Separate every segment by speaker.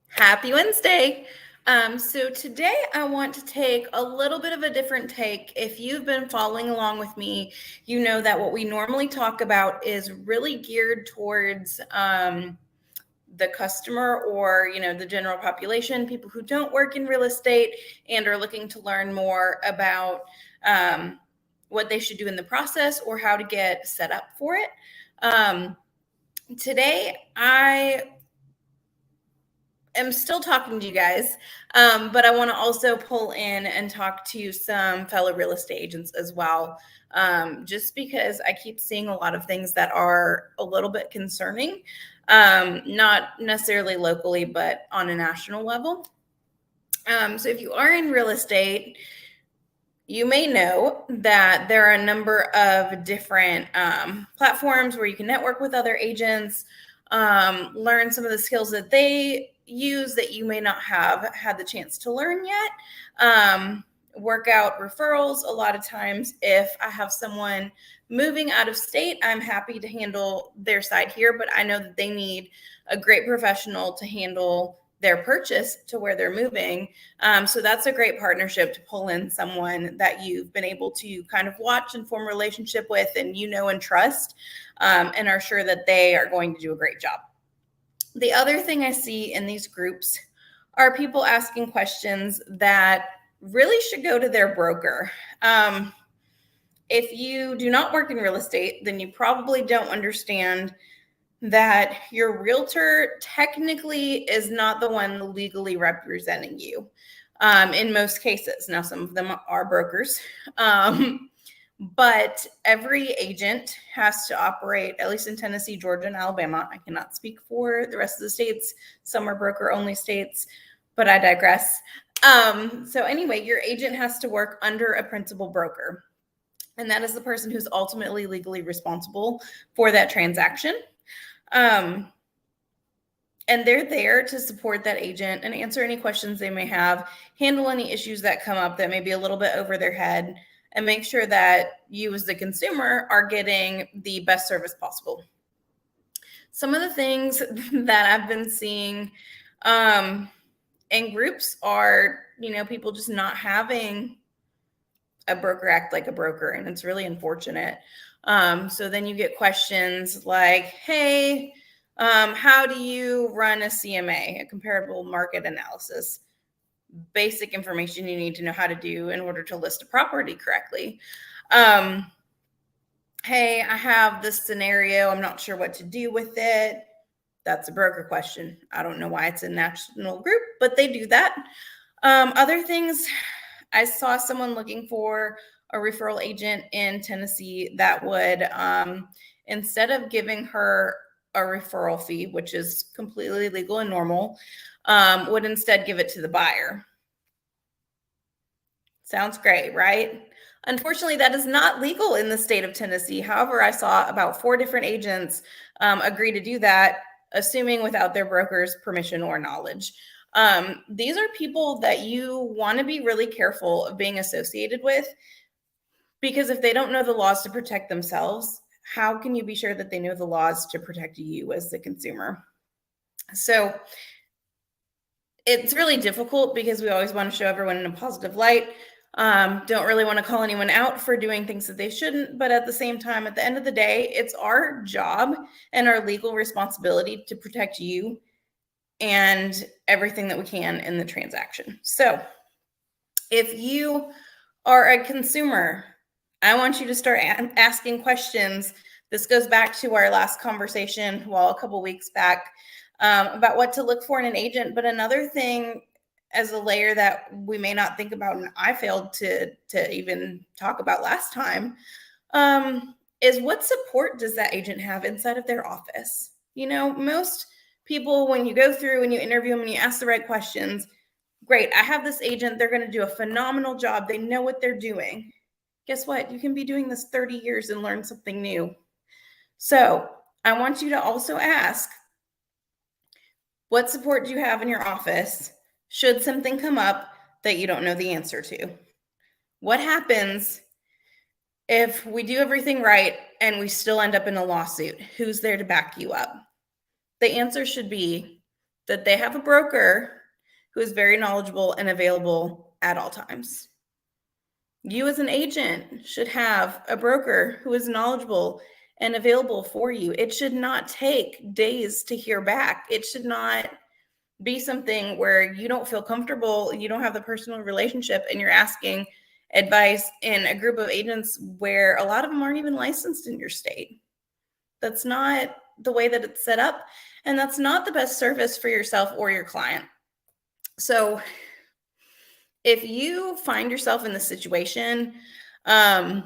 Speaker 1: Happy Wednesday. So today I want to take a little bit of a different take. If you've been following along with me, you know that what we normally talk about is really geared towards the customer or, the general population, people who don't work in real estate and are looking to learn more about what they should do in the process or how to get set up for it. Today, I am still talking to you guys, but I want to also pull in and talk to some fellow real estate agents as well, just because I keep seeing a lot of things that are a little bit concerning, not necessarily locally, but on a national level. So if you are in real estate, you may know that there are a number of different platforms where you can network with other agents, learn some of the skills that they use that you may not have had the chance to learn yet. Work out referrals. A lot of times, if I have someone moving out of state, I'm happy to handle their side here, but I know that they need a great professional to handle their purchase to where they're moving. So that's a great partnership to pull in someone that you've been able to kind of watch and form a relationship with and and trust, and are sure that they are going to do a great job. The other thing I see in these groups are people asking questions that really should go to their broker. If you do not work in real estate, then you probably don't understand that your realtor technically is not the one legally representing you, in most cases. Now, some of them are brokers, but every agent has to operate, at least in Tennessee, Georgia, and Alabama. I cannot speak for the rest of the states. Some are broker-only states, but I digress. So anyway, your agent has to work under a principal broker, and that is the person who's ultimately legally responsible for that transaction. And they're there to support that agent and answer any questions they may have, handle any issues that come up that may be a little bit over their head, and make sure that you as the consumer are getting the best service possible. Some of the things that I've been seeing in groups are, people just not having a broker act like a broker, and it's really unfortunate. So then you get questions like, hey, how do you run a CMA, a comparable market analysis? Basic information you need to know how to do in order to list a property correctly. Hey, I have this scenario. I'm not sure what to do with it. That's a broker question. I don't know why it's a national group, but they do that. Other things, I saw someone looking for a referral agent in Tennessee that would, instead of giving her a referral fee, which is completely legal and normal, would instead give it to the buyer. Sounds great, right? Unfortunately, that is not legal in the state of Tennessee. However, I saw about 4 different agents agree to do that, assuming without their broker's permission or knowledge. These are people that you want to be really careful of being associated with, because if they don't know the laws to protect themselves, how can you be sure that they know the laws to protect you as the consumer? So it's really difficult because we always want to show everyone in a positive light. Don't really want to call anyone out for doing things that they shouldn't, but at the same time, at the end of the day, it's our job and our legal responsibility to protect you and everything that we can in the transaction. So if you are a consumer, I want you to start asking questions. This goes back to our last conversation, a couple weeks back, about what to look for in an agent. But another thing as a layer that we may not think about, and I failed to even talk about last time, is what support does that agent have inside of their office? Most people, when you go through and you interview them and you ask the right questions, great, I have this agent, they're going to do a phenomenal job, they know what they're doing. Guess what? You can be doing this 30 years and learn something new. So I want you to also ask, what support do you have in your office should something come up that you don't know the answer to? What happens if we do everything right and we still end up in a lawsuit? Who's there to back you up? The answer should be that they have a broker who is very knowledgeable and available at all times. You as an agent should have a broker who is knowledgeable and available for you. It should not take days to hear back. It should not be something where you don't feel comfortable, you don't have the personal relationship, and you're asking advice in a group of agents where a lot of them aren't even licensed in your state. That's not the way that it's set up, and that's not the best service for yourself or your client. So if you find yourself in this situation, I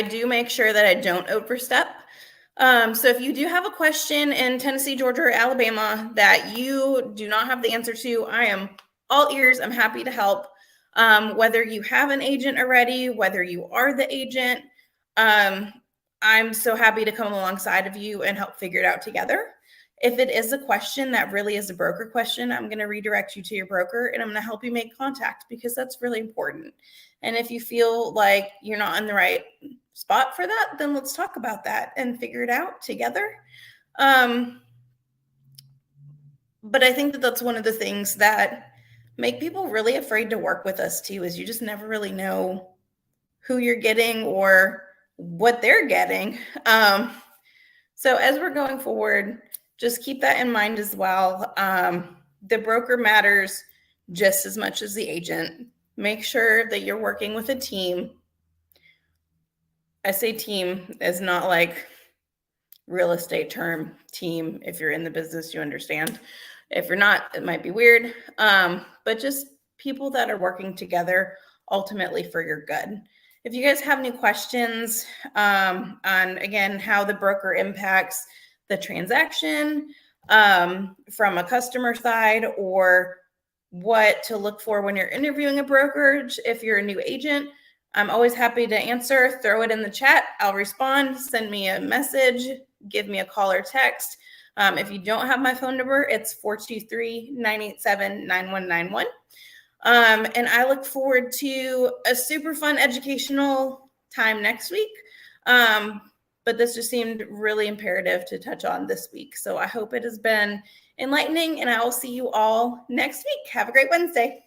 Speaker 1: do make sure that I don't overstep. So if you do have a question in Tennessee, Georgia, or Alabama that you do not have the answer to, I am all ears. I'm happy to help. Whether you have an agent already, whether you are the agent, I'm so happy to come alongside of you and help figure it out together. If it is a question that really is a broker question, I'm going to redirect you to your broker and I'm going to help you make contact because that's really important. And if you feel like you're not in the right spot for that, then let's talk about that and figure it out together. But I think that that's one of the things that make people really afraid to work with us too, is you just never really know who you're getting or what they're getting. So as we're going forward, just keep that in mind as well. The broker matters just as much as the agent. Make sure that you're working with a team. I say team as not like real estate term team. If you're in the business, you understand. If you're not, it might be weird. But just people that are working together ultimately for your good. If you guys have any questions on, again, how the broker impacts the transaction from a customer side, or what to look for when you're interviewing a brokerage, if you're a new agent, I'm always happy to answer. Throw it in the chat. I'll respond. Send me a message. Give me a call or text. If you don't have my phone number, it's 423-987-9191. And I look forward to a super fun educational time next week. But this just seemed really imperative to touch on this week. So I hope it has been enlightening, and I will see you all next week. Have a great Wednesday.